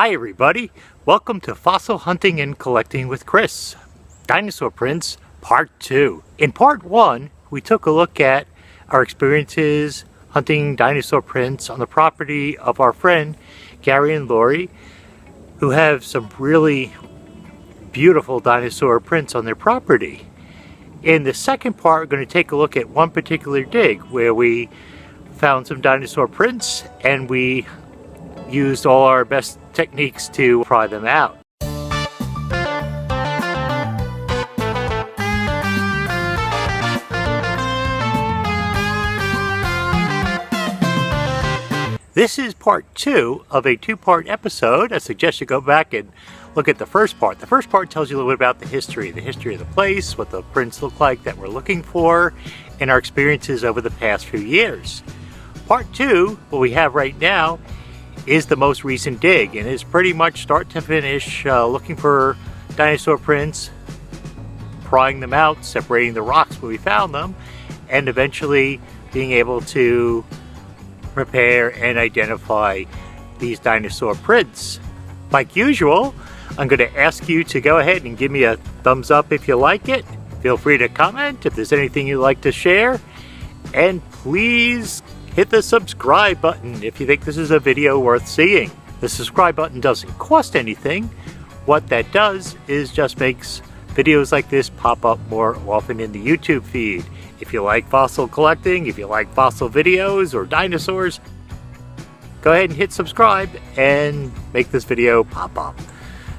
Hi everybody, welcome to Fossil Hunting and Collecting with Chris, Dinosaur Prints Part 2. In Part 1, we took a look at our experiences hunting dinosaur prints on the property of our friend Gary and Lori, who have some really beautiful dinosaur prints on their property. In the second part, we're going to take a look at one particular dig where we found some dinosaur prints and we used all our best techniques to pry them out. This is part 2 of a 2-part episode. I suggest you go back and look at the first part. The first part tells you a little bit about the history of the place, what the prints look like that we're looking for, and our experiences over the past few years. Part 2, what we have right now, is the most recent dig, and is pretty much start to finish looking for dinosaur prints, prying them out, separating the rocks where we found them, and eventually being able to prepare and identify these dinosaur prints. Like usual, I'm going to ask you to go ahead and give me a thumbs up if you like it. Feel free to comment if there's anything you'd like to share, and please hit the subscribe button if you think this is a video worth seeing. The subscribe button doesn't cost anything. What that does is just makes videos like this pop up more often in the YouTube feed. If you like fossil collecting, if you like fossil videos or dinosaurs, go ahead and hit subscribe and make this video pop up.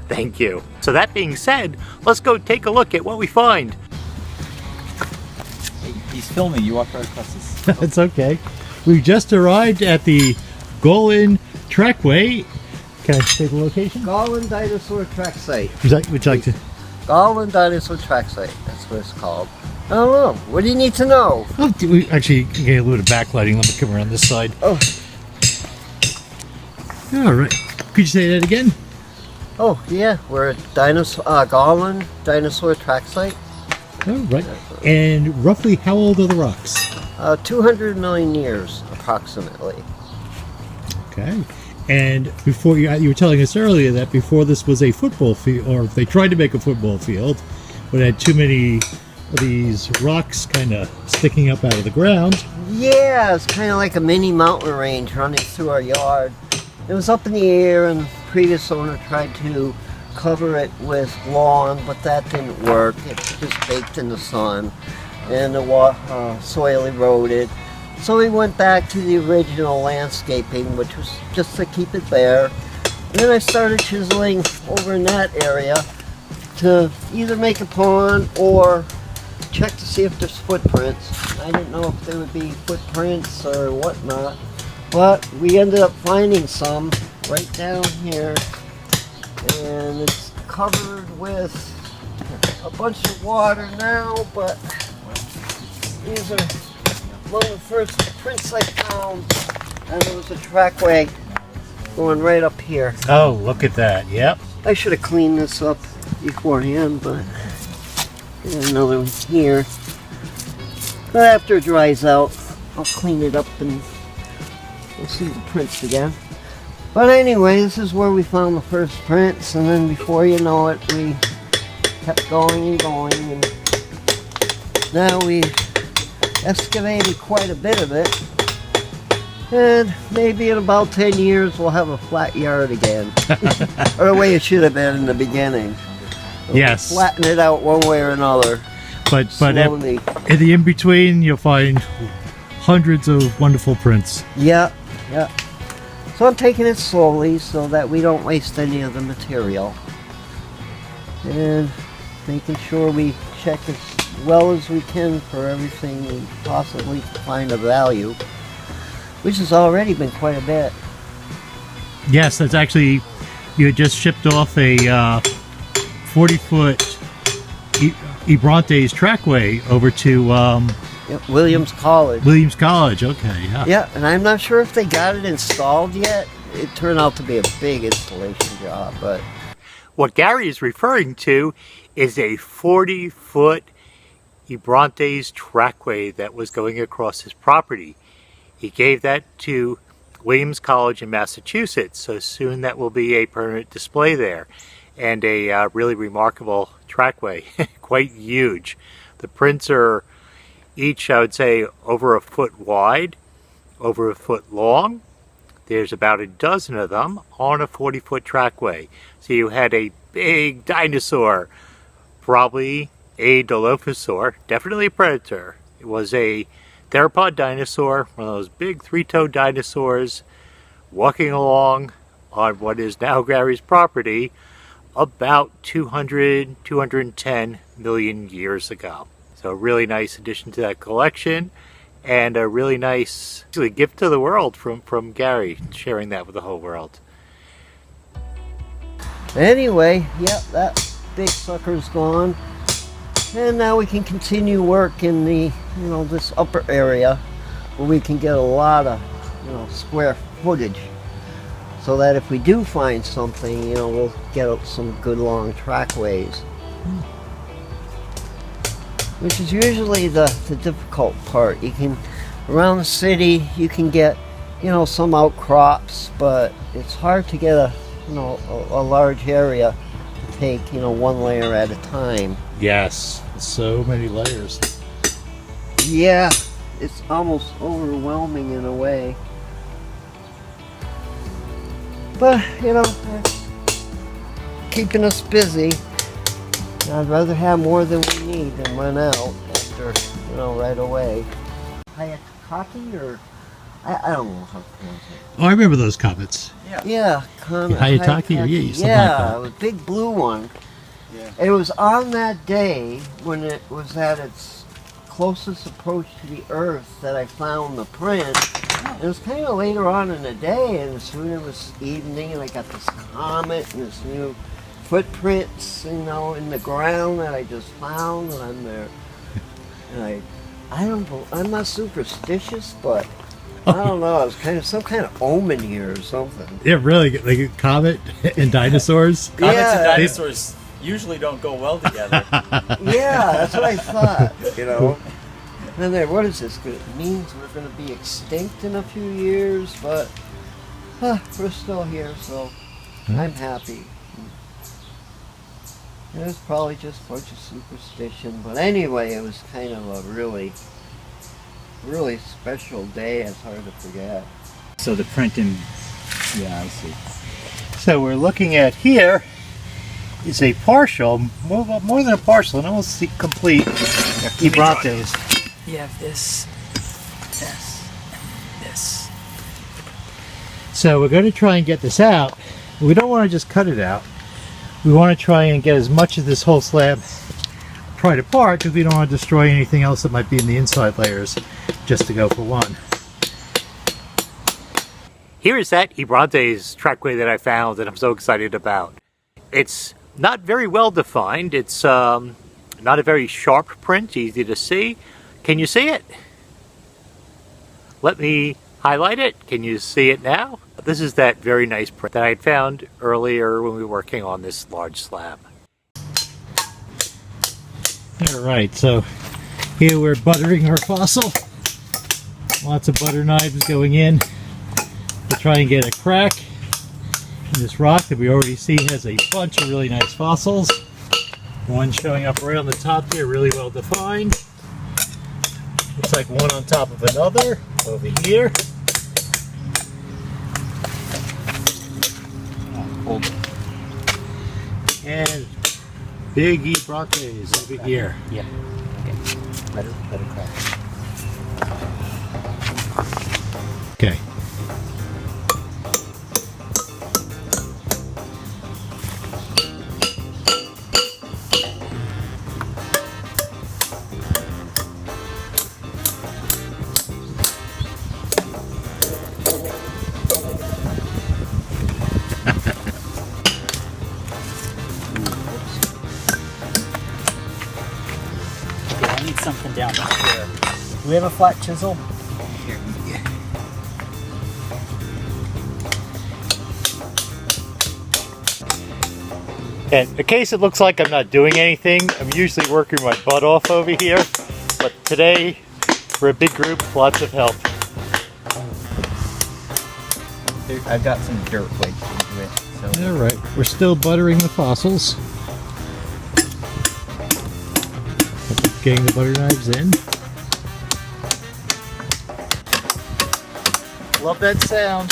Thank you. So that being said, let's go take a look at what we find. Hey, he's filming. You walk right across this. It's okay. We just arrived at the Golan Trackway. Can I say the location? Golan Dinosaur Track Site. Would you like to? Golan Dinosaur Track Site. That's what it's called. I don't know. What do you need to know? Oh, we actually get a little bit of backlighting. Let me come around this side. Oh. All right. Could you say that again? Oh, yeah. We're at Golan Dinosaur Track Site. All right. And roughly how old are the rocks? 200 million years, approximately. Okay. And before you were telling us earlier that before this was a football field, or they tried to make a football field, but it had too many of these rocks kind of sticking up out of the ground. Yeah, it's kind of like a mini mountain range running through our yard. It was up in the air, and the previous owner tried to cover it with lawn, but that didn't work. It just baked in the sun, and the soil eroded. So we went back to the original landscaping, which was just to keep it bare. And then I started chiseling over in that area to either make a pond or check to see if there's footprints. I didn't know if there would be footprints or whatnot, but we ended up finding some right down here, and it's covered with a bunch of water now, but these are one of the first prints I found, and there was a trackway going right up here. Oh, look at that. Yep. I should have cleaned this up beforehand, but there's another one here. But after it dries out, I'll clean it up and we'll see the prints again. But anyway, this is where we found the first prints, and then before you know it, we kept going and going, and now we excavated quite a bit of it, and maybe in about 10 years we'll have a flat yard again. Or the way it should have been in the beginning. Yes. Flatten it out one way or another. But slowly. in the in-between, you'll find hundreds of wonderful prints. Yeah, yeah. So I'm taking it slowly so that we don't waste any of the material. And making sure we check as well as we can for everything we possibly find of value, which has already been quite a bit. Yes, that's actually, you had just shipped off a 40-foot Ebrontes trackway over to Yep, Williams College. Williams College. Okay, yeah. Yeah, and I'm not sure if they got it installed yet. It turned out to be a big installation job, but what Gary is referring to is a 40-foot Ebrontes trackway that was going across his property. He gave that to Williams College in Massachusetts. So soon that will be a permanent display there. And a really remarkable trackway, quite huge. The prints are each, I would say, over a foot wide, over a foot long. There's about a dozen of them on a 40-foot trackway. So you had a big dinosaur, probably a Dilophosaur, definitely a predator. It was a theropod dinosaur, one of those big three-toed dinosaurs, walking along on what is now Gary's property about 210 million years ago. So a really nice addition to that collection, and a really nice gift to the world from Gary, sharing that with the whole world. Anyway, yep, that big sucker's gone. And now we can continue work in the, this upper area where we can get a lot of, square footage. So that if we do find something, we'll get some good long trackways. Which is usually the difficult part. You can, around the city, you can get, some outcrops, but it's hard to get a large area to take, one layer at a time. Yes, so many layers. Yeah, it's almost overwhelming in a way. But, keeping us busy. I'd rather have more than we need than run out after, right away. Hayataki, or I don't know how to pronounce it. Oh, I remember those comets. Yeah, Hayataki, or something yeah, like a big blue one. Yeah. It was on that day when it was at its closest approach to the Earth that I found the print. It was kind of later on in the day, and soon it was evening, and I got this comet and this new footprints, in the ground that I just found, and I'm there. And I'm not superstitious, but I don't know. It was kind of some kind of omen here or something. Yeah, really, like a comet and dinosaurs. Comets Yeah. and dinosaurs usually don't go well together. Yeah, that's what I thought, And then, what is this? It means we're going to be extinct in a few years, but we're still here, so I'm happy. It was probably just a bunch of superstition, but anyway, it was kind of a really, really special day. It's hard to forget. So the printing, yeah, I see. So we're looking at here is a partial, more than a partial, and almost complete Ibrantes. You have this, this, and this. So we're going to try and get this out. We don't want to just cut it out. We want to try and get as much of this whole slab pried apart, because we don't want to destroy anything else that might be in the inside layers, just to go for one. Here is that Ibrantes trackway that I found that I'm so excited about. It's not very well defined. It's not a very sharp print, easy to see. Can you see it? Let me highlight it. Can you see it now? This is that very nice print that I had found earlier when we were working on this large slab. Alright, so here we're buttering our fossil. Lots of butter knives going in to try and get a crack in this rock that we already see has a bunch of really nice fossils. One showing up right on the top here, really well defined. Looks like one on top of another over here. And big Ibrantes over here. Yeah. Okay. Let it crack. Okay. I need something down here. Do we have a flat chisel? Here. And in case it looks like I'm not doing anything, I'm usually working my butt off over here. But today, we're a big group, lots of help. I've got some dirt wedged into it. So All right, we're still buttering the fossils. Getting the butter knives in. Love that sound.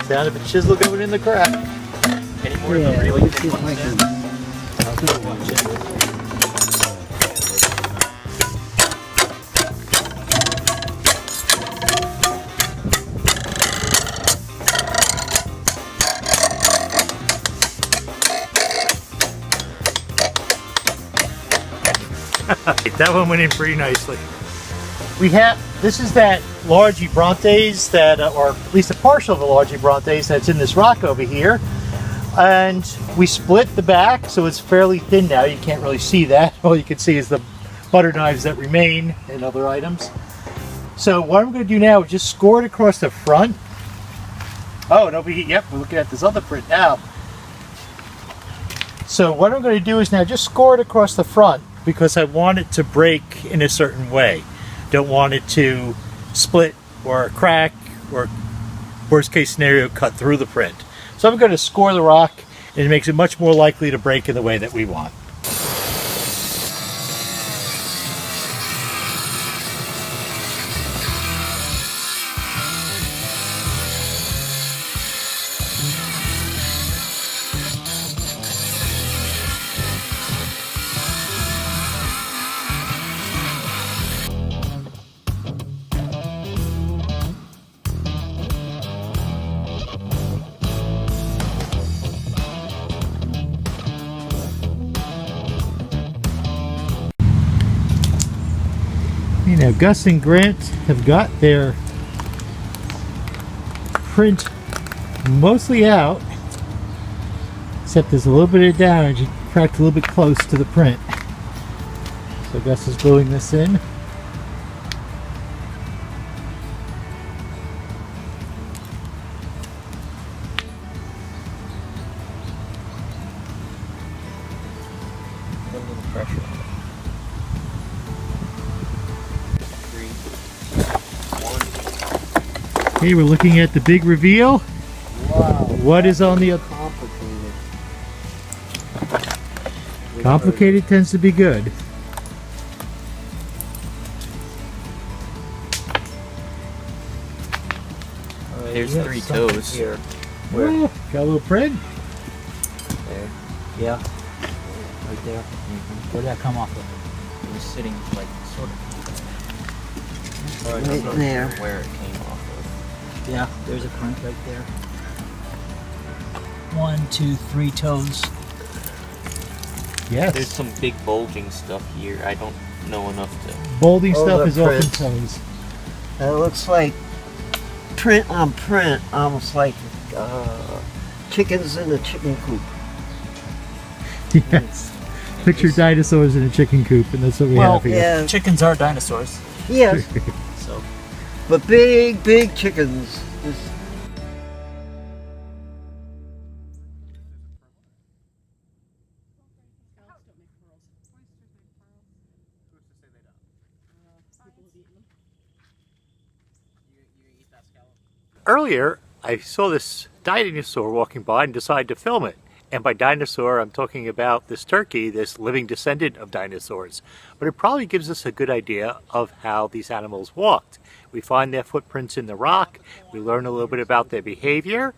Sound of a chisel going in the crack. any more of the really let's thin see if I ones can- there? Watch it. That one went in pretty nicely. This is that large Brontes that, or at least a partial of the large Brontes that's in this rock over here. And we split the back, so it's fairly thin now. You can't really see that. All you can see is the butter knives that remain and other items. So what I'm going to do now is just score it across the front. Oh, and over here, yep, we're looking at this other print now. So what I'm going to do is now just score it across the front because I want it to break in a certain way. Don't want it to split or crack or worst case scenario cut through the print. So I'm going to score the rock and it makes it much more likely to break in the way that we want. You know, Gus and Grant have got their print mostly out, except there's a little bit of damage. It cracked a little bit close to the print. So Gus is gluing this in. Put a little pressure on it. 3, 1. Okay, we're looking at the big reveal. Wow. What is on the Complicated. complicated tends to be good. There's 3 toes. Here. Well, got a little print. There. Yeah. Right there. Where did that come off of? It was sitting like sort of. Right I'm not there. sure where it came off of. Yeah, there's a print right there. 1, 2, 3 toes. Yes. There's some big bulging stuff here. I don't know enough to. Balding Oh, stuff the is often print. toes. It looks like print on print, almost like chickens in a chicken coop. Yes. Picture dinosaurs in a chicken coop, and that's what we Well, have here. yeah, Chickens are dinosaurs. yes, So but big chickens. This- Earlier, I saw this dinosaur walking by and decided to film it. And by dinosaur, I'm talking about this turkey, this living descendant of dinosaurs. But it probably gives us a good idea of how these animals walked. We find their footprints in the rock. We learn a little bit about their behavior.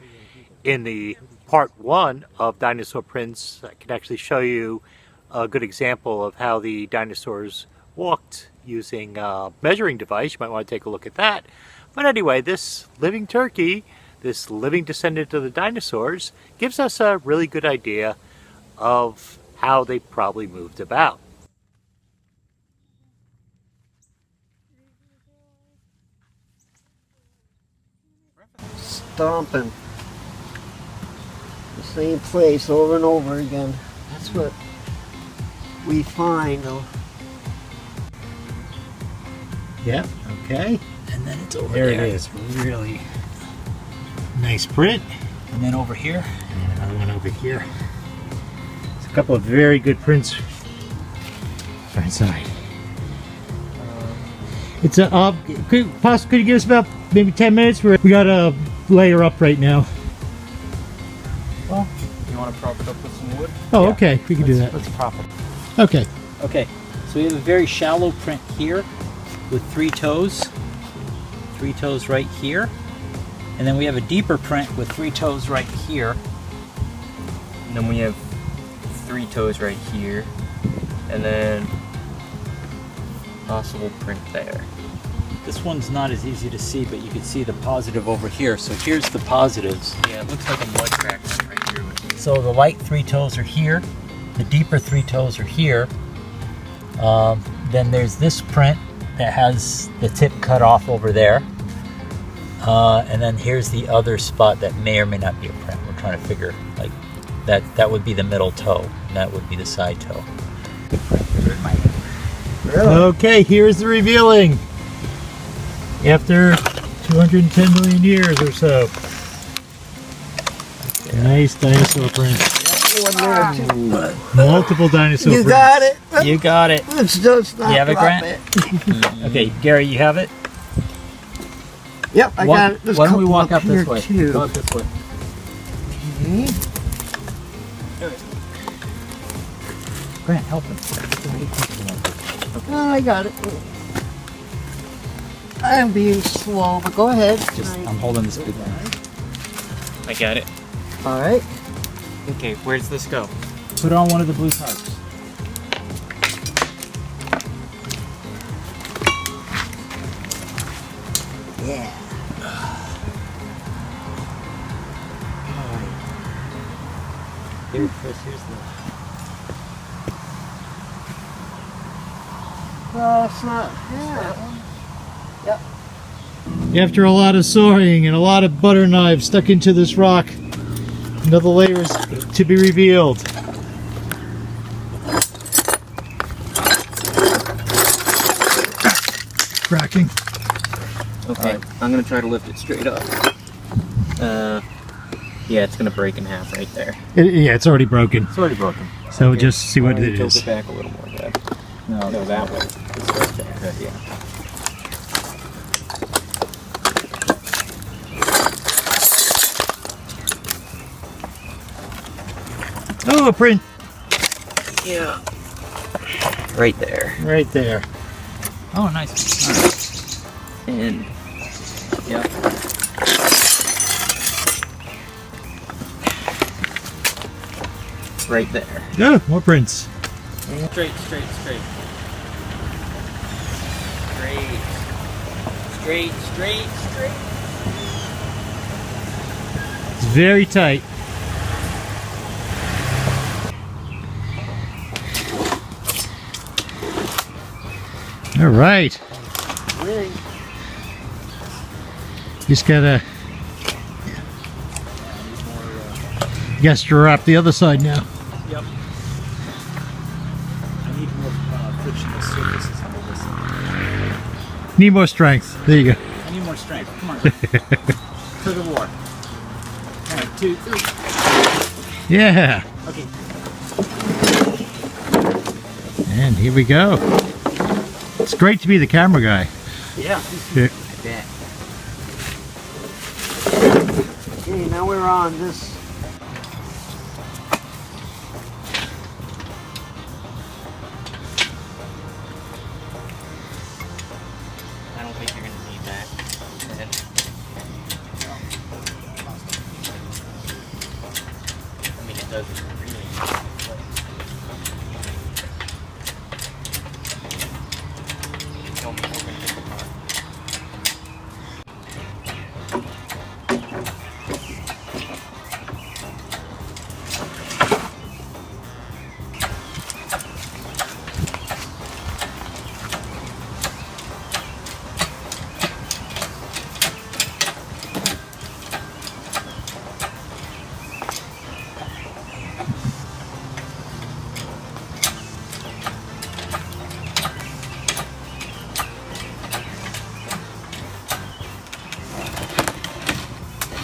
In the part 1 of dinosaur prints, I can actually show you a good example of how the dinosaurs walked using a measuring device. You might want to take a look at that. But anyway, this living turkey, this living descendant of the dinosaurs, gives us a really good idea of how they probably moved about. stomping the same place over and over again. That's what we find. Yep, okay. and then it's over There there. it is. Really nice print. And then over here. And another one over here. It's a couple of very good prints right side. It's a could you give us about maybe 10 minutes. We gotta layer up right now. Well, you want to prop it up with some wood? Oh, Yeah. okay. We can do that. Let's prop it. Okay. Okay, so we have a very shallow print here with 3 toes. 3 toes right here. And then we have a deeper print with 3 toes right here. And then we have 3 toes right here. And then possible print there. This one's not as easy to see, but you can see the positive over here. So here's the positives. Yeah, it looks like a mud crack right here. So the light 3 toes are here. The deeper 3 toes are here. Then there's this print that has the tip cut off over there. And then here's the other spot that may or may not be a print. We're trying to figure, like, that would be the middle toe, and that would be the side toe. Good print. Okay, here's the revealing. After 210 million years or so. Nice dinosaur print. Multiple dinosaur You prints. got it. You got it. Let's just not You have it, drop Grant? it. Okay, Gary, you have it? Yep, I got it. There's Why a don't we couple walk up here this way? too. Go up this way. Okay. Grant, help him. Oh, I got it. I'm being slow, but go ahead. I'm holding this big one. I got it. All right. Okay, where does this go? Put on one of the blue tarps. Yeah. Here, Chris, here's the... It's not. Yeah. After a lot of sawing and a lot of butter knives stuck into this rock, another layer is to be revealed. Cracking. Okay, I'm gonna try to lift it straight up. Yeah, it's gonna break in half right there. Yeah, it's already broken. It's already broken. So just see what it Tilt is. it back a little more, Dad. No, No, that way. It's right there. Okay, yeah. Oh, a print Yeah. Right there. right there. Oh, nice. All right. And yeah. Right there. Oh, more prints. Straight, straight, straight. Straight. Straight, straight, straight. It's very tight. All right. Just gotta wrap the other side now. Yep. I need more frictionless surfaces under this. Need more strength. There you go. I need more strength. Come on. For the war. 1, 2, 3. Yeah. Okay. And here we go. It's great to be the camera guy. Yeah. Yeah. Okay, now we're on this. I don't think you're gonna need that. I mean, it does really. Tell me we're gonna get the car.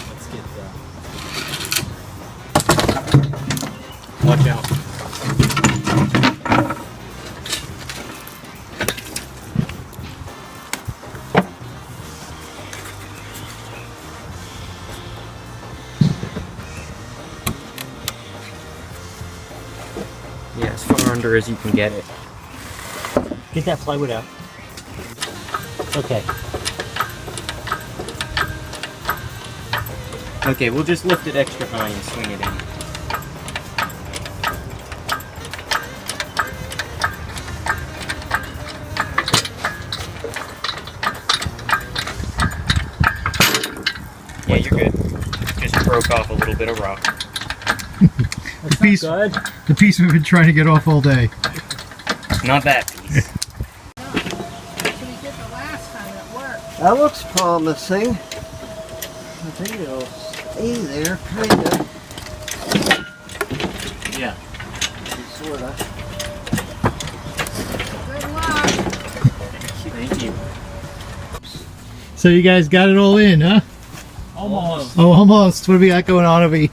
Let's get Watch out. under as you can get it. Get that plywood out. Okay. Okay, we'll just lift it extra high and swing it in. Yeah, you're good. Just broke off a little bit of rock. The piece we've been trying to get off all day. Not that piece. That looks promising. I think it'll stay there, kinda. Yeah. Sorta. Thank you. So you guys got it all in, huh? Almost. Oh, almost. What do we got going on over here?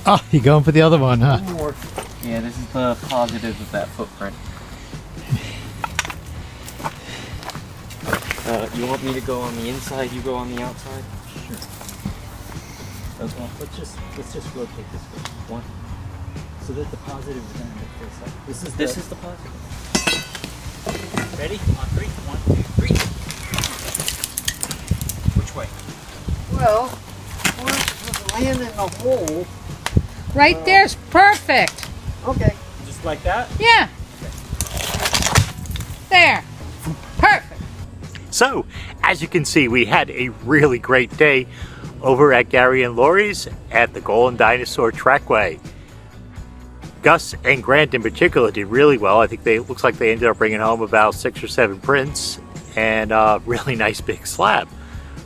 Oh, you're going for the other one, huh? More. Yeah, this is the positive of that footprint. You want me to go on the inside, you go on the outside? Sure. Okay. Let's just rotate this way. One. So that the positive is going to hit this side. This is the positive. Ready? On 3. 1, 2, 3. Which way? Well, land in the hole. Right there's perfect. Okay. Just like that? Yeah. There. Perfect. So, as you can see, we had a really great day over at Gary and Lori's at the Golden Dinosaur Trackway. Gus and Grant in particular did really well. I think looks like they ended up bringing home about 6 or 7 prints and a really nice big slab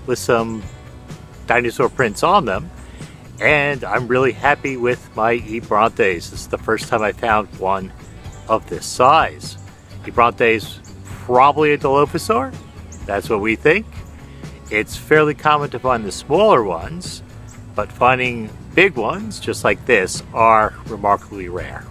with some dinosaur prints on them. And I'm really happy with my Ebrontes. This is the first time I found one of this size. Ebrontes probably a Dilophosaur. That's what we think. It's fairly common to find the smaller ones, but finding big ones just like this are remarkably rare.